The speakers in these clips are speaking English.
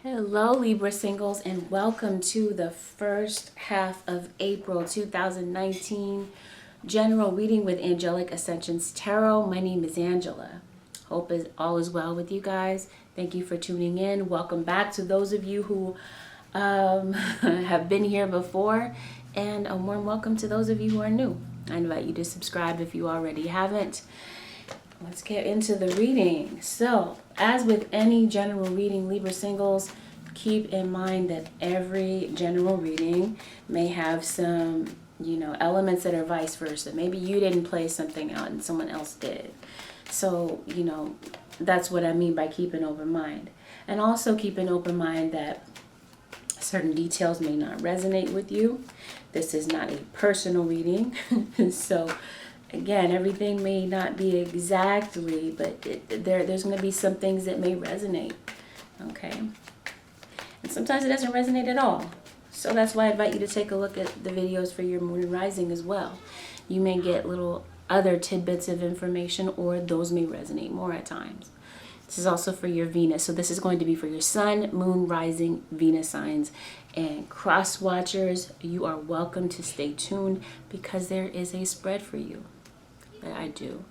Hello, Libra singles, and welcome to the first half of April 2019 general reading with Angelic Ascensions Tarot. My name is Angela. Hope all is well with you guys. Thank you for tuning in. Welcome back to those of you who have been here before, and a warm welcome to those of you who are new. I invite you to subscribe if you already haven't. Let's get into the reading. So, as with any general reading, Libra singles, keep in mind that every general reading may have some, elements that are vice versa. Maybe you didn't play something out and someone else did. So, that's what I mean by keep an open mind. And also keep an open mind that certain details may not resonate with you. This is not a personal reading. So, again, everything may not be exactly, but there's going to be some things that may resonate, okay? And sometimes it doesn't resonate at all. So that's why I invite you to take a look at the videos for your moon and rising as well. You may get little other tidbits of information, or those may resonate more at times. This is also for your Venus. So this is going to be for your sun, moon, rising, Venus signs. And cross watchers, you are welcome to stay tuned because there is a spread for you that I do.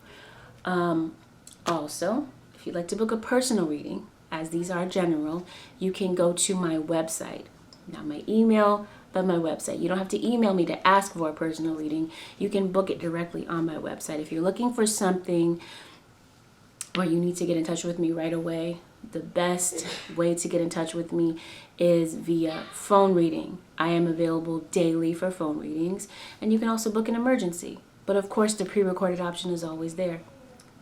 Also, if you'd like to book a personal reading, as these are general, you can go to my website. Not my email, but my website. You don't have to email me to ask for a personal reading. You can book it directly on my website. If you're looking for something or you need to get in touch with me right away, the best way to get in touch with me is via phone reading. I am available daily for phone readings, and you can also book an emergency. But of course, the pre-recorded option is always there.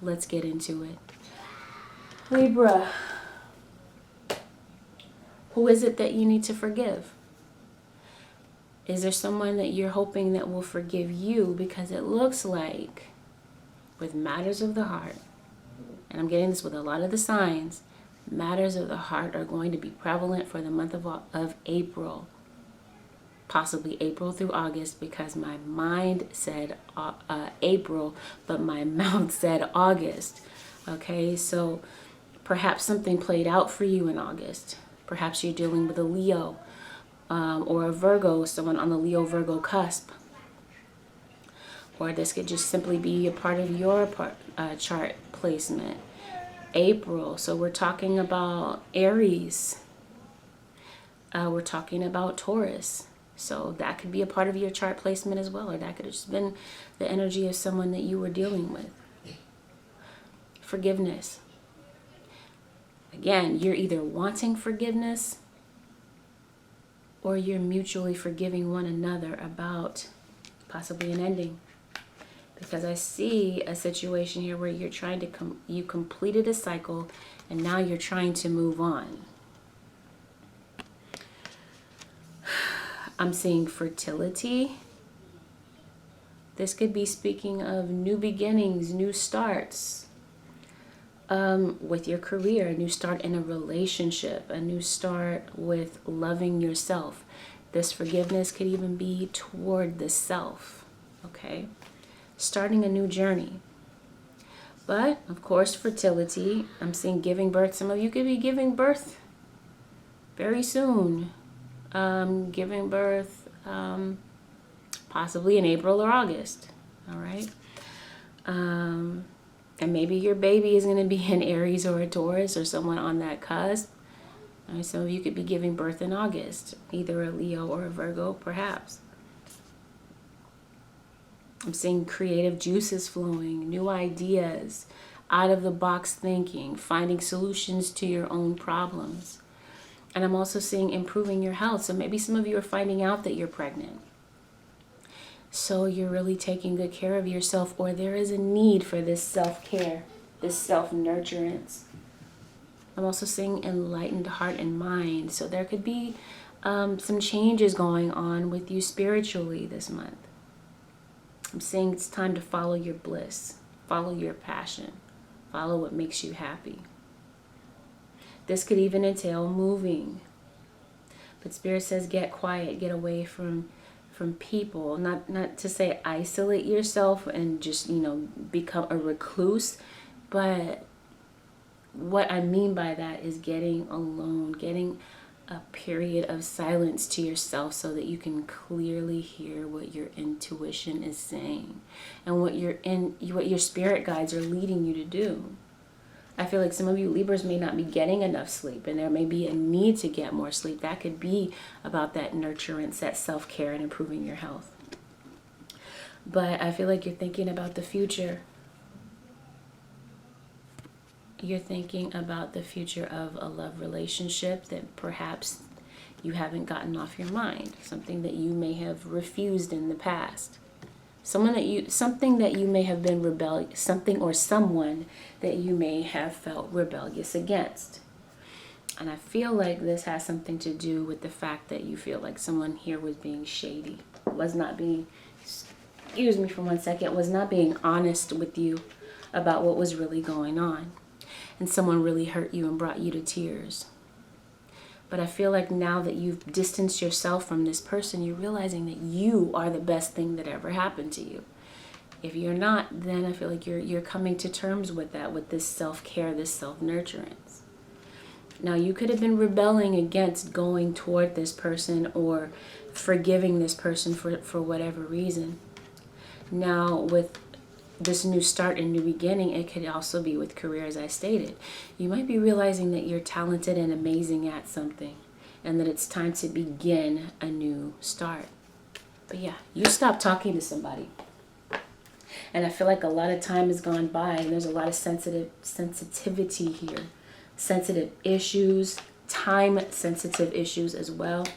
Let's get into it. Libra, who is it that you need to forgive? Is there someone that you're hoping that will forgive you? Because it looks like with matters of the heart, and I'm getting this with a lot of the signs, matters of the heart are going to be prevalent for the month of April. Possibly April through August, because my mind said April, but my mouth said August. Okay, so perhaps something played out for you in August. Perhaps you're dealing with a Leo or a Virgo, someone on the Leo-Virgo cusp. Or this could just simply be a part of your chart placement. April, so we're talking about Aries. We're talking about Taurus. So that could be a part of your chart placement as well, or that could have just been the energy of someone that you were dealing with. Forgiveness. Again, you're either wanting forgiveness or you're mutually forgiving one another about possibly an ending. Because I see a situation here where you're trying to you completed a cycle and now you're trying to move on. I'm seeing fertility. This could be speaking of new beginnings, new starts with your career, a new start in a relationship, a new start with loving yourself. This forgiveness could even be toward the self, okay? Starting a new journey. But, of course, fertility, I'm seeing giving birth. Some of you could be giving birth very soon. Giving birth possibly in April or August. All right. And maybe your baby is going to be an Aries or a Taurus or someone on that cusp. I mean, some of you could be giving birth in August, either a Leo or a Virgo, perhaps. I'm seeing creative juices flowing, new ideas, out of the box thinking, finding solutions to your own problems. And I'm also seeing improving your health. So maybe some of you are finding out that you're pregnant. So you're really taking good care of yourself, or there is a need for this self-care, this self-nurturance. I'm also seeing enlightened heart and mind. So there could be some changes going on with you spiritually this month. I'm saying it's time to follow your bliss, follow your passion, follow what makes you happy. This could even entail moving. But Spirit says get quiet, get away from people. Not to say isolate yourself and just, become a recluse, but what I mean by that is getting alone, getting a period of silence to yourself so that you can clearly hear what your intuition is saying and what your spirit guides are leading you to do. I feel like some of you Libras may not be getting enough sleep, and there may be a need to get more sleep. That could be about that nurturance, that self-care, and improving your health. But I feel like you're thinking about the future. You're thinking about the future of a love relationship that perhaps you haven't gotten off your mind. Something that you may have refused in the past. Something that you may have been rebellious, someone that you may have felt rebellious against. And I feel like this has something to do with the fact that you feel like someone here was being shady, was not being honest with you about what was really going on. And someone really hurt you and brought you to tears. But I feel like now that you've distanced yourself from this person, you're realizing that you are the best thing that ever happened to you. If you're not, then I feel like you're coming to terms with that, with this self-care, this self-nurturance. Now, you could have been rebelling against going toward this person or forgiving this person for whatever reason. Now, with this new start and new beginning, it could also be with career, as I stated. You might be realizing that you're talented and amazing at something and that it's time to begin a new start. But yeah, you stop talking to somebody. And I feel like a lot of time has gone by and there's a lot of sensitivity here. Sensitive issues, time-sensitive issues as well.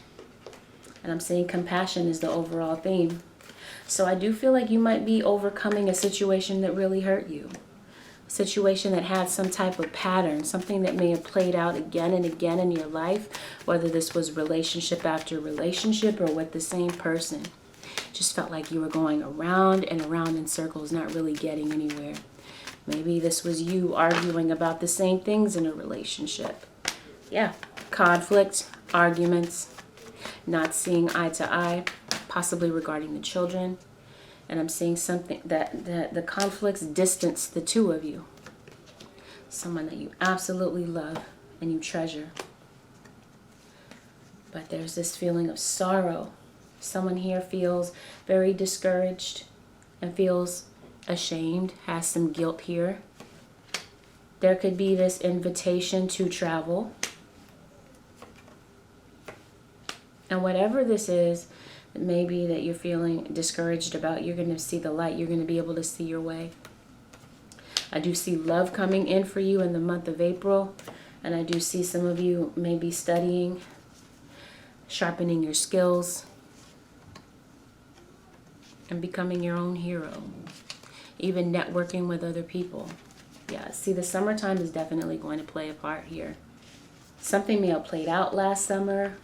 And I'm saying compassion is the overall theme. So I do feel like you might be overcoming a situation that really hurt you. A situation that had some type of pattern, something that may have played out again and again in your life, whether this was relationship after relationship or with the same person. Just felt like you were going around and around in circles, not really getting anywhere. Maybe this was you arguing about the same things in a relationship. Yeah, conflict, arguments, not seeing eye to eye, possibly regarding the children. And I'm seeing something that the conflicts distance the two of you. Someone that you absolutely love and you treasure. But there's this feeling of sorrow. Someone here feels very discouraged and feels ashamed, has some guilt here. There could be this invitation to travel. And whatever this is, maybe that you're feeling discouraged about, you're going to see the light. You're going to be able to see your way. I do see love coming in for you in the month of April. And I do see some of you maybe studying, sharpening your skills, and becoming your own hero. Even networking with other people. Yeah, see, the summertime is definitely going to play a part here. Something may have played out last summer.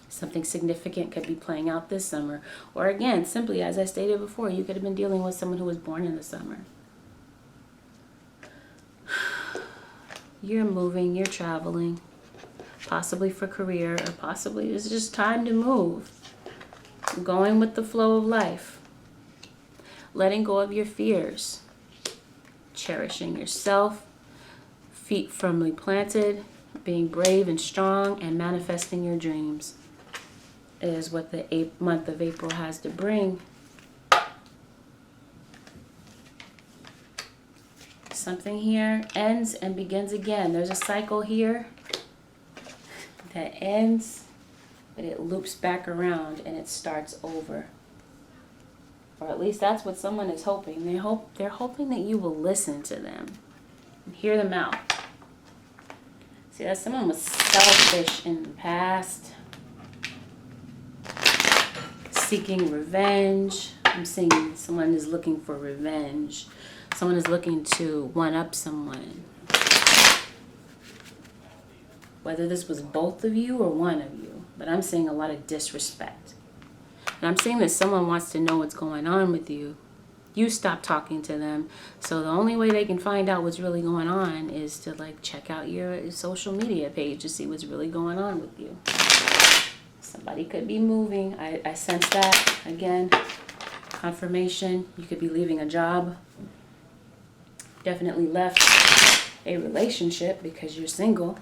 Something significant could be playing out this summer. Or again, simply as I stated before, you could have been dealing with someone who was born in the summer. You're moving, you're traveling, possibly for career, or possibly it's just time to move. Going with the flow of life. Letting go of your fears. Cherishing yourself. Feet firmly planted. Being brave and strong and manifesting your dreams is what the month of April has to bring. Something here ends and begins again. There's a cycle here that ends, but it loops back around and it starts over. Or at least that's what someone is hoping. They're hoping that you will listen to them and hear them out. See, that someone was selfish in the past. Seeking revenge. I'm seeing someone is looking for revenge. Someone is looking to one-up someone. Whether this was both of you or one of you. But I'm seeing a lot of disrespect. And I'm seeing that someone wants to know what's going on with you. You stop talking to them. So the only way they can find out what's really going on is to check out your social media page to see what's really going on with you. Somebody could be moving. I sense that. Again, confirmation. You could be leaving a job. Definitely left a relationship because you're single.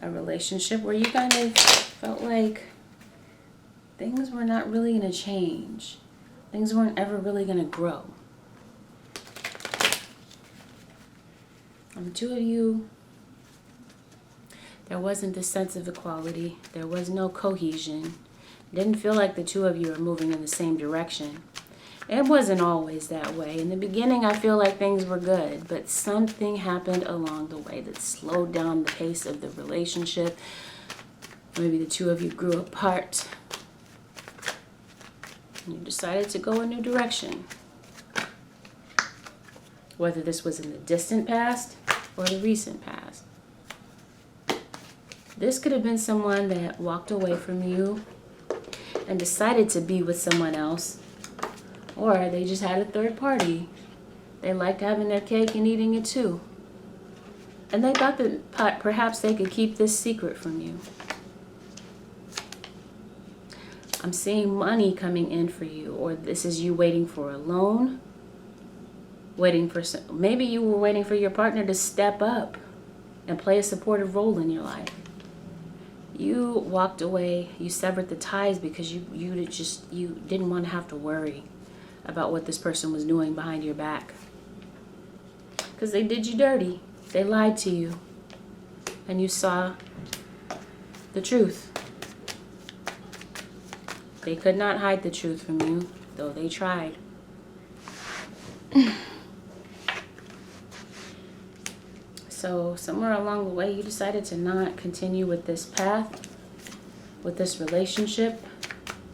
a relationship where you kind of felt like things were not really going to change. Things weren't ever really going to grow. Two of you, there wasn't this sense of equality. There was no cohesion. Didn't feel like the two of you were moving in the same direction. It wasn't always that way. In the beginning, I feel like things were good, but something happened along the way that slowed down the pace of the relationship. Maybe the two of you grew apart. And you decided to go a new direction. Whether this was in the distant past or the recent past. This could have been someone that walked away from you and decided to be with someone else. Or they just had a third party. They liked having their cake and eating it too. And they thought that perhaps they could keep this secret from you. I'm seeing money coming in for you, or this is you waiting for a loan. Maybe you were waiting for your partner to step up and play a supportive role in your life. You walked away, you severed the ties because you didn't want to have to worry about what this person was doing behind your back. Because they did you dirty. They lied to you. And you saw the truth. They could not hide the truth from you, though they tried. So somewhere along the way, you decided to not continue with this path, with this relationship,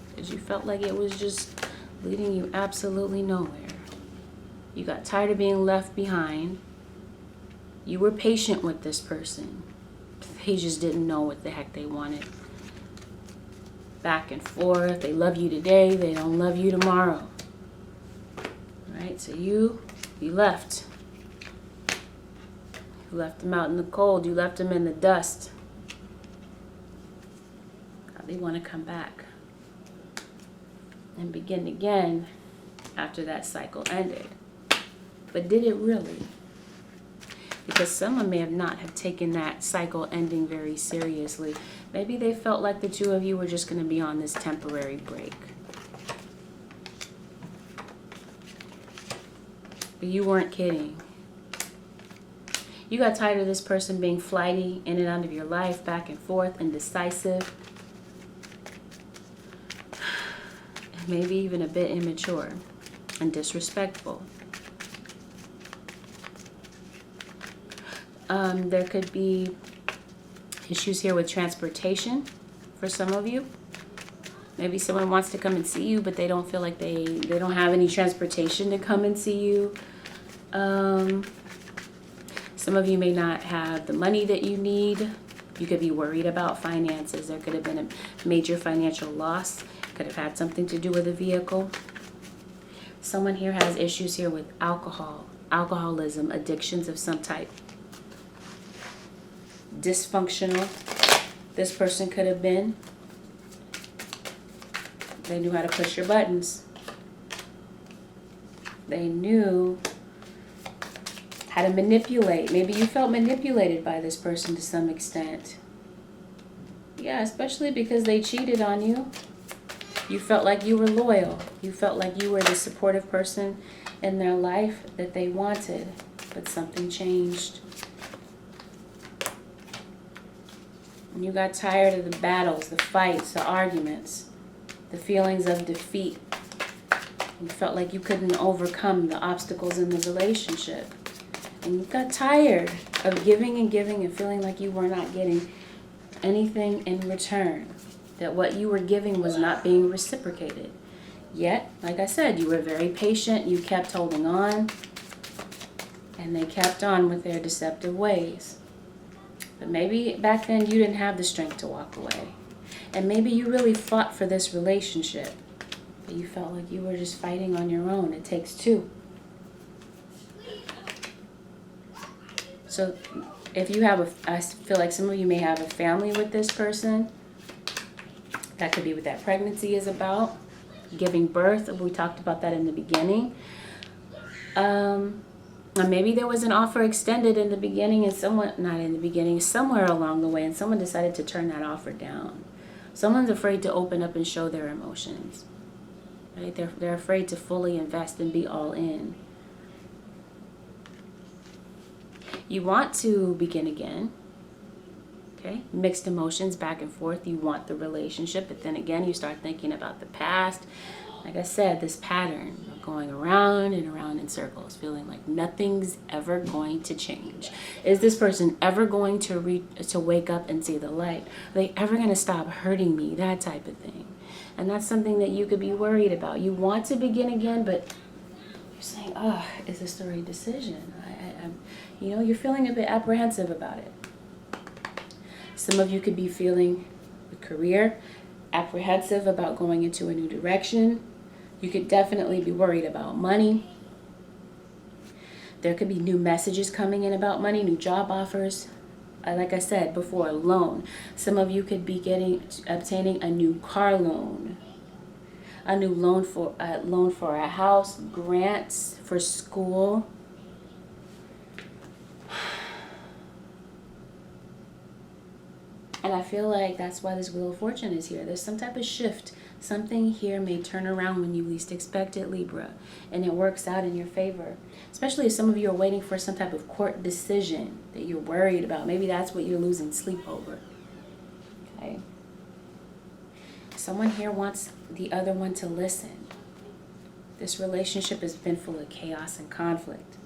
because you felt like it was just leading you absolutely nowhere. You got tired of being left behind. You were patient with this person. They just didn't know what the heck they wanted. Back and forth. They love you today. They don't love you tomorrow. Right? So you left. You left them out in the cold. You left them in the dust. Now they want to come back and begin again after that cycle ended. But did it really? Because someone may have not have taken that cycle ending very seriously. Maybe they felt like the two of you were just going to be on this temporary break. But you weren't kidding. You got tired of this person being flighty in and out of your life, back and forth, indecisive. And maybe even a bit immature and disrespectful. There could be issues here with transportation for some of you. Maybe someone wants to come and see you, but they don't feel like they don't have any transportation to come and see you. Some of you may not have the money that you need. You could be worried about finances. There could have been a major financial loss. Could have had something to do with a vehicle. Someone here has issues here with alcoholism, addictions of some type. Dysfunctional. This person could have been. They knew how to push your buttons. They knew how to manipulate. Maybe you felt manipulated by this person to some extent. Yeah, especially because they cheated on you. You felt like you were loyal. You felt like you were the supportive person in their life that they wanted, but something changed. And you got tired of the battles, the fights, the arguments, the feelings of defeat. You felt like you couldn't overcome the obstacles in the relationship. And you got tired of giving and feeling like you were not getting anything in return. That what you were giving was not being reciprocated. Yet, like I said, you were very patient. You kept holding on. And they kept on with their deceptive ways. But maybe back then you didn't have the strength to walk away. And maybe you really fought for this relationship. But you felt like you were just fighting on your own. It takes two. So if you have I feel like some of you may have a family with this person. That could be what that pregnancy is about. Giving birth. We talked about that in the beginning. And Or maybe there was an offer extended in the beginning and someone, not in the beginning, somewhere along the way, and someone decided to turn that offer down. Someone's afraid to open up and show their emotions. Right? They're afraid to fully invest and be all in. You want to begin again. Okay? Mixed emotions back and forth. You want the relationship, but then again, you start thinking about the past. Like I said, this pattern of going around and around in circles, feeling like nothing's ever going to change. Is this person ever going to wake up and see the light? Are they ever going to stop hurting me? That type of thing. And that's something that you could be worried about. You want to begin again, but you're saying, oh, is this the right decision? You're feeling a bit apprehensive about it. Some of you could be feeling a career, apprehensive about going into a new direction. You could definitely be worried about money. There could be new messages coming in about money, new job offers. Like I said before, a loan. Some of you could be obtaining a new car loan, a new loan for a house, grants for school. And I feel like that's why this Wheel of Fortune is here. There's some type of shift. Something here may turn around when you least expect it, Libra. And it works out in your favor. Especially if some of you are waiting for some type of court decision that you're worried about. Maybe that's what you're losing sleep over. Okay? Someone here wants the other one to listen. This relationship has been full of chaos and conflict.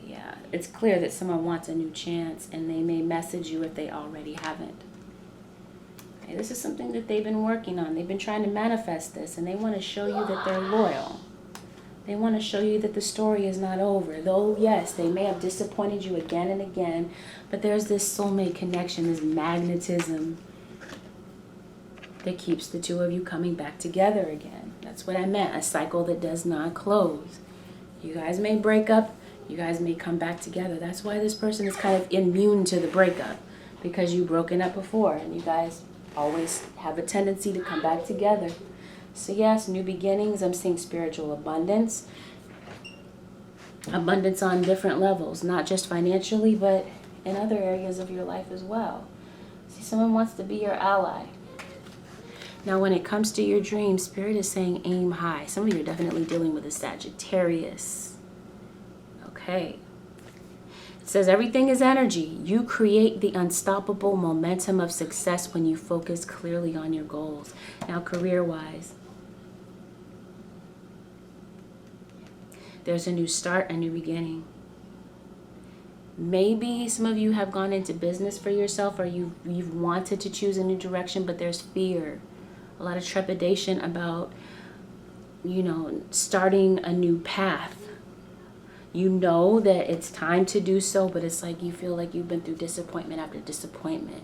Yeah, it's clear that someone wants a new chance, and they may message you if they already haven't. Okay, this is something that they've been working on. They've been trying to manifest this, and they want to show you that they're loyal. They want to show you that the story is not over. Though, yes, they may have disappointed you again and again, but there's this soulmate connection, this magnetism that keeps the two of you coming back together again. That's what I meant, a cycle that does not close. You guys may break up. You guys may come back together. That's why this person is kind of immune to the breakup, because you've broken up before and you guys always have a tendency to come back together. So yes, new beginnings. I'm seeing spiritual abundance. Abundance on different levels, not just financially, but in other areas of your life as well. See, someone wants to be your ally. Now, when it comes to your dreams, Spirit is saying aim high. Some of you are definitely dealing with a Sagittarius. Okay. It says everything is energy. You create the unstoppable momentum of success when you focus clearly on your goals. Now, career-wise, there's a new start, a new beginning. Maybe some of you have gone into business for yourself, or you've wanted to choose a new direction, but there's fear, a lot of trepidation about, starting a new path. You know that it's time to do so, but it's like you feel like you've been through disappointment after disappointment.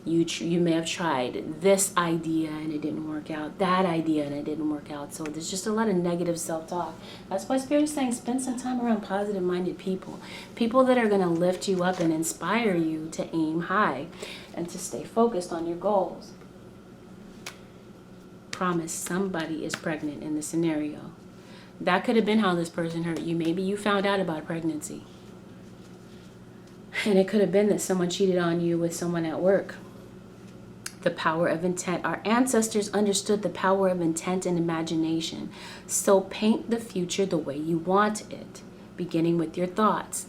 You may have tried this idea and it didn't work out, that idea and it didn't work out. So there's just a lot of negative self-talk. That's why Spirit is saying spend some time around positive-minded people. People that are going to lift you up and inspire you to aim high and to stay focused on your goals. Promise somebody is pregnant in this scenario. That could have been how this person hurt you. Maybe you found out about pregnancy. And it could have been that someone cheated on you with someone at work. The power of intent. Our ancestors understood the power of intent and imagination. So paint the future the way you want it, beginning with your thoughts.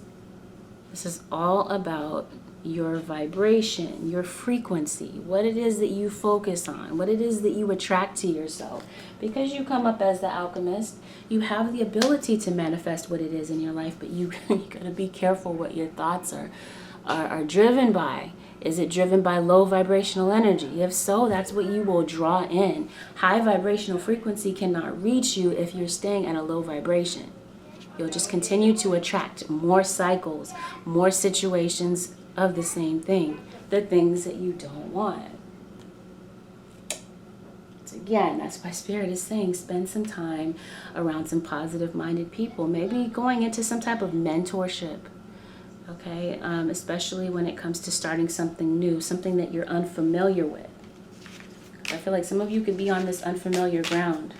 This is all about your vibration, your frequency, what it is that you focus on, what it is that you attract to yourself. Because you come up as the alchemist, you have the ability to manifest what it is in your life, but you gotta be careful what your thoughts are driven by. Is it driven by low vibrational energy? If so, that's what you will draw in. High vibrational frequency cannot reach you if you're staying at a low vibration. You'll just continue to attract more cycles, more situations of the same thing, the things that you don't want. So again, that's why Spirit is saying spend some time around some positive-minded people, maybe going into some type of mentorship, okay? Especially when it comes to starting something new, something that you're unfamiliar with. I feel like some of you could be on this unfamiliar ground.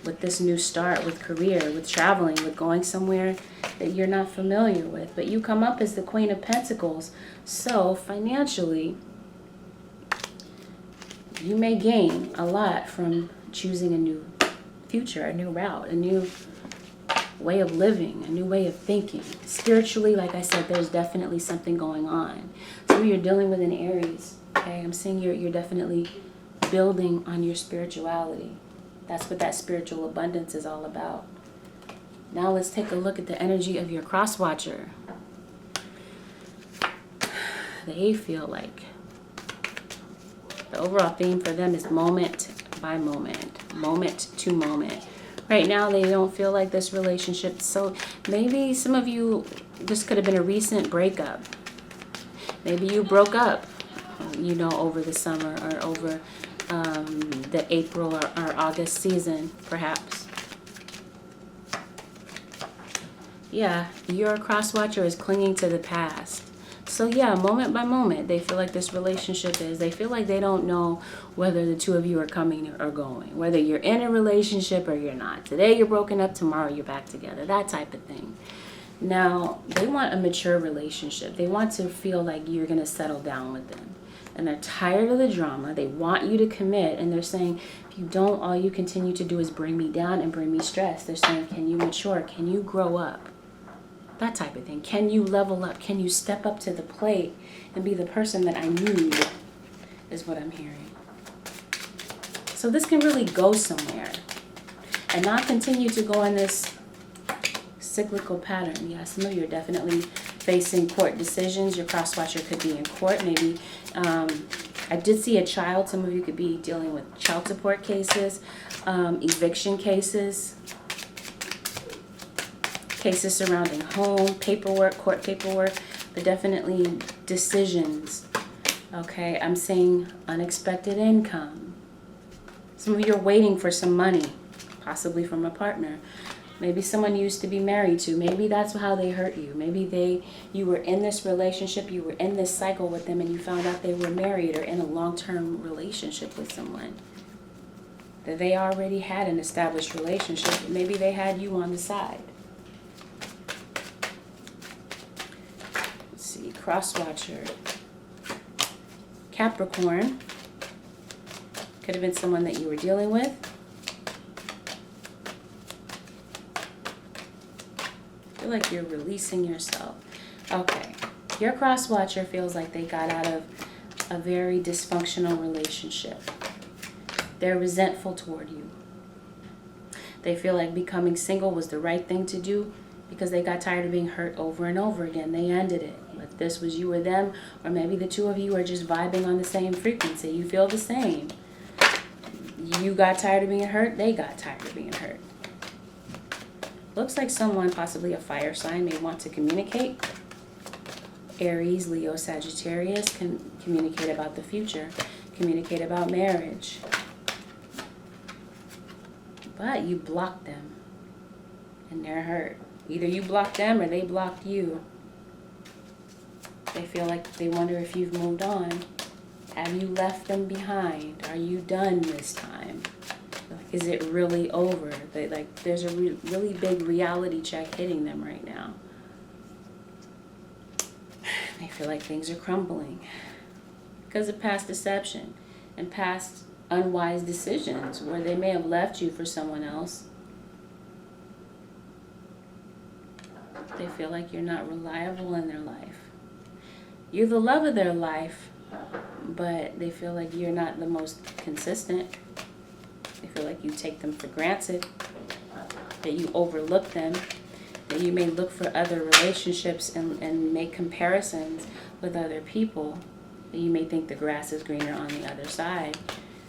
with this new start, with career, with traveling, with going somewhere that you're not familiar with. But you come up as the Queen of Pentacles. So financially, you may gain a lot from choosing a new future, a new route, a new way of living, a new way of thinking. Spiritually, like I said, there's definitely something going on. So you're dealing with an Aries, okay? I'm saying you're definitely building on your spirituality. That's what that spiritual abundance is all about. Now let's take a look at the energy of your cross watcher. They feel like the overall theme for them is moment by moment, moment to moment. Right now, they don't feel like this relationship. So maybe some of you, this could have been a recent breakup. Maybe you broke up, you know, over the summer or over the April or August season, perhaps. Yeah, your cross watcher is clinging to the past. So yeah, moment by moment, they feel like this relationship is, they feel like they don't know whether the two of you are coming or going, whether you're in a relationship or you're not. Today you're broken up, tomorrow you're back together, that type of thing. Now, they want a mature relationship. They want to feel like you're going to settle down with them. And they're tired of the drama. They want you to commit. And they're saying, if you don't, all you continue to do is bring me down and bring me stress. They're saying, can you mature? Can you grow up? That type of thing. Can you level up? Can you step up to the plate and be the person that I need? Is what I'm hearing. So this can really go somewhere and not continue to go in this cyclical pattern. Yeah, some of you are definitely facing court decisions. Your cross watcher could be in court. Maybe I did see a child. Some of you could be dealing with child support cases, eviction cases, cases surrounding home, paperwork, court paperwork, but definitely decisions. Okay, I'm saying unexpected income. Some of you are waiting for some money, possibly from a partner. Maybe someone you used to be married to. Maybe that's how they hurt you. Maybe you were in this relationship, you were in this cycle with them, and you found out they were married or in a long-term relationship with someone. That they already had an established relationship, but maybe they had you on the side. Let's see, cross-watcher. Capricorn. Could have been someone that you were dealing with. Feel like you're releasing yourself. Okay, your cross watcher feels like they got out of a very dysfunctional relationship. They're resentful toward you. They feel like becoming single was the right thing to do because they got tired of being hurt over and over again. They ended it. If this was you or them, or maybe the two of you are just vibing on the same frequency. You feel the same. You got tired of being hurt. They got tired of being hurt. Looks like someone, possibly a fire sign, may want to communicate. Aries, Leo, Sagittarius can communicate about the future, communicate about marriage. But you blocked them, and they're hurt. Either you blocked them or they blocked you. They feel like they wonder if you've moved on. Have you left them behind? Are you done this time? Is it really over? There's a really big reality check hitting them right now. They feel like things are crumbling because of past deception and past unwise decisions where they may have left you for someone else. They feel like you're not reliable in their life. You're the love of their life, but they feel like you're not the most consistent. They feel like you take them for granted, that you overlook them, that you may look for other relationships and make comparisons with other people. That you may think the grass is greener on the other side.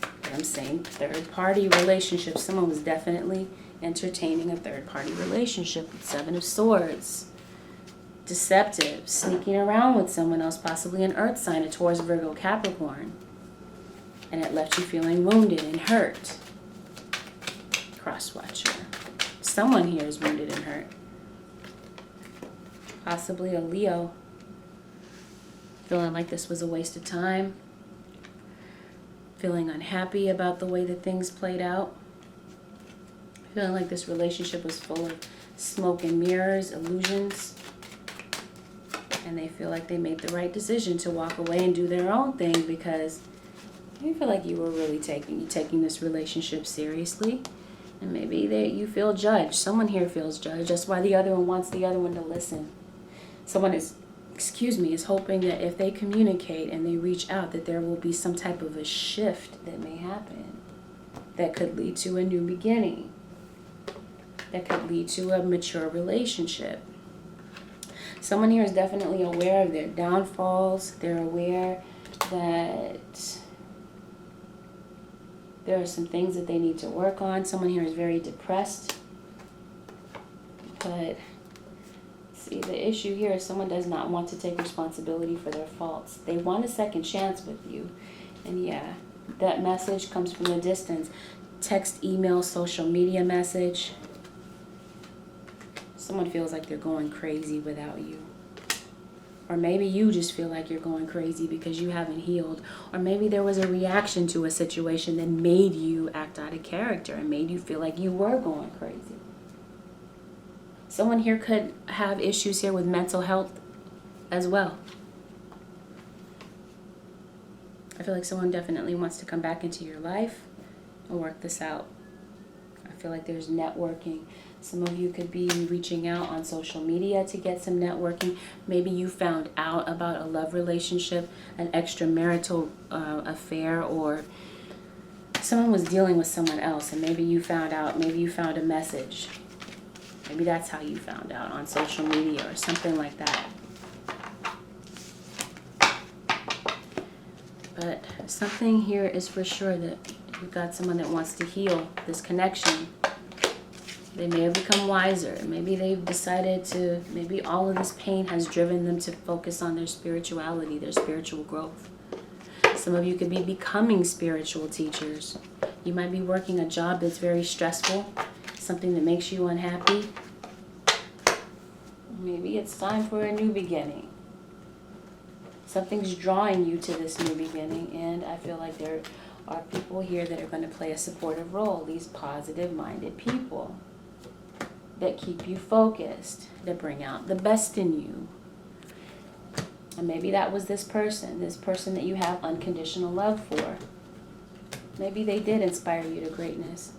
But I'm saying third-party relationships. Someone was definitely entertaining a third-party relationship with Seven of Swords. Deceptive, sneaking around with someone else, possibly an earth sign, a Taurus, Virgo, Capricorn. And it left you feeling wounded and hurt. Cross-watcher. Someone here is wounded and hurt. Possibly a Leo. Feeling like this was a waste of time. Feeling unhappy about the way that things played out. Feeling like this relationship was full of smoke and mirrors, illusions. And they feel like they made the right decision to walk away and do their own thing because you feel like you were really taking this relationship seriously. And maybe you feel judged. Someone here feels judged. That's why the other one wants the other one to listen. Someone is hoping that if they communicate and they reach out, that there will be some type of a shift that may happen that could lead to a new beginning, that could lead to a mature relationship. Someone here is definitely aware of their downfalls. They're aware that there are some things that they need to work on. Someone here is very depressed. But see, the issue here is someone does not want to take responsibility for their faults. They want a second chance with you. And yeah, that message comes from a distance. Text, email, social media message. Someone feels like they're going crazy without you. Or maybe you just feel like you're going crazy because you haven't healed. Or maybe there was a reaction to a situation that made you act out of character and made you feel like you were going crazy. Someone here could have issues here with mental health as well. I feel like someone definitely wants to come back into your life and work this out. I feel like there's networking. Some of you could be reaching out on social media to get some networking. Maybe you found out about a love relationship, an extramarital affair, or someone was dealing with someone else and maybe you found out, maybe you found a message. Maybe that's how you found out, on social media or something like that. But something here is for sure that you've got someone that wants to heal this connection. They may have become wiser. Maybe they've decided to, maybe all of this pain has driven them to focus on their spirituality, their spiritual growth. Some of you could be becoming spiritual teachers. You might be working a job that's very stressful, something that makes you unhappy. Maybe it's time for a new beginning. Something's drawing you to this new beginning, and I feel like there are people here that are going to play a supportive role, these positive-minded people that keep you focused, that bring out the best in you. And maybe that was this person that you have unconditional love for. Maybe they did inspire you to greatness.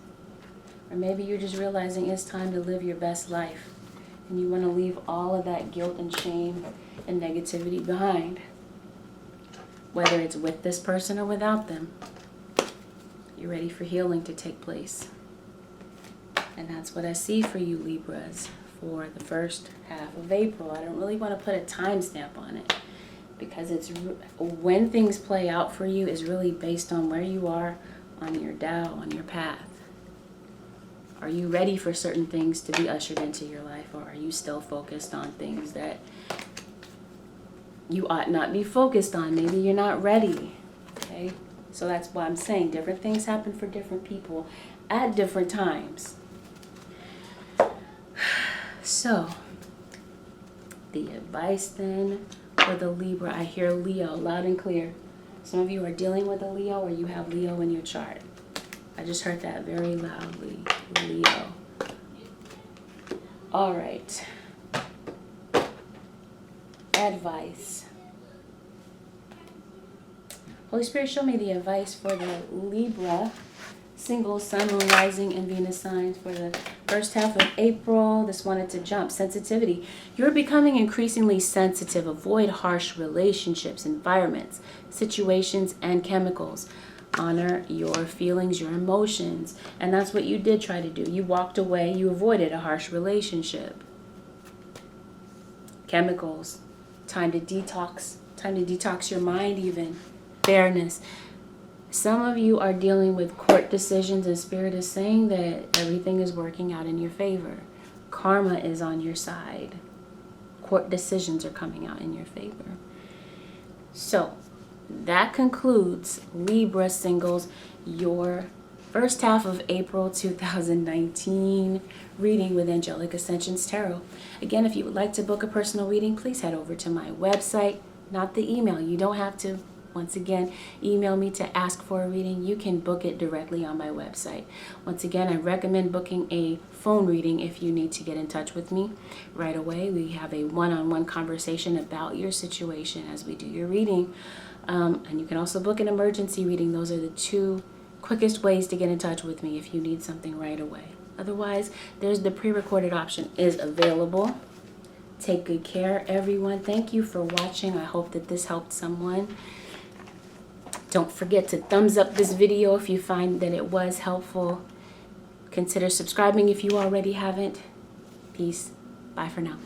Or maybe you're just realizing it's time to live your best life, and you want to leave all of that guilt and shame and negativity behind. Whether it's with this person or without them, you're ready for healing to take place. And that's what I see for you, Libras, for the first half of April. I don't really want to put a timestamp on it because it's when things play out for you is really based on where you are on your Tao, on your path. Are you ready for certain things to be ushered into your life, or are you still focused on things that you ought not be focused on? Maybe you're not ready. Okay? So that's why I'm saying different things happen for different people at different times. So, the advice then for the Libra, I hear Leo loud and clear. Some of you are dealing with a Leo, or you have Leo in your chart. I just heard that very loudly, Leo. All right. Advice. Holy Spirit, show me the advice for the Libra single sun, moon, rising, and Venus signs for the first half of April. This wanted to jump. Sensitivity. You're becoming increasingly sensitive. Avoid harsh relationships, environments, situations, and chemicals. Honor your feelings, your emotions. And that's what you did try to do. You walked away. You avoided a harsh relationship. Chemicals. Time to detox. Time to detox your mind even. Fairness. Some of you are dealing with court decisions, and Spirit is saying that everything is working out in your favor. Karma is on your side. Court decisions are coming out in your favor. So, that concludes Libra singles, your first half of April 2019 reading with Angelic Ascensions Tarot. Again, if you would like to book a personal reading, please head over to my website, not the email. You don't have to. Once again, email me to ask for a reading. You can book it directly on my website. Once again, I recommend booking a phone reading if you need to get in touch with me right away. We have a one-on-one conversation about your situation as we do your reading. And you can also book an emergency reading. Those are the two quickest ways to get in touch with me if you need something right away. Otherwise, there's the pre-recorded option is available. Take good care, everyone. Thank you for watching. I hope that this helped someone. Don't forget to thumbs up this video if you find that it was helpful. Consider subscribing if you already haven't. Peace. Bye for now.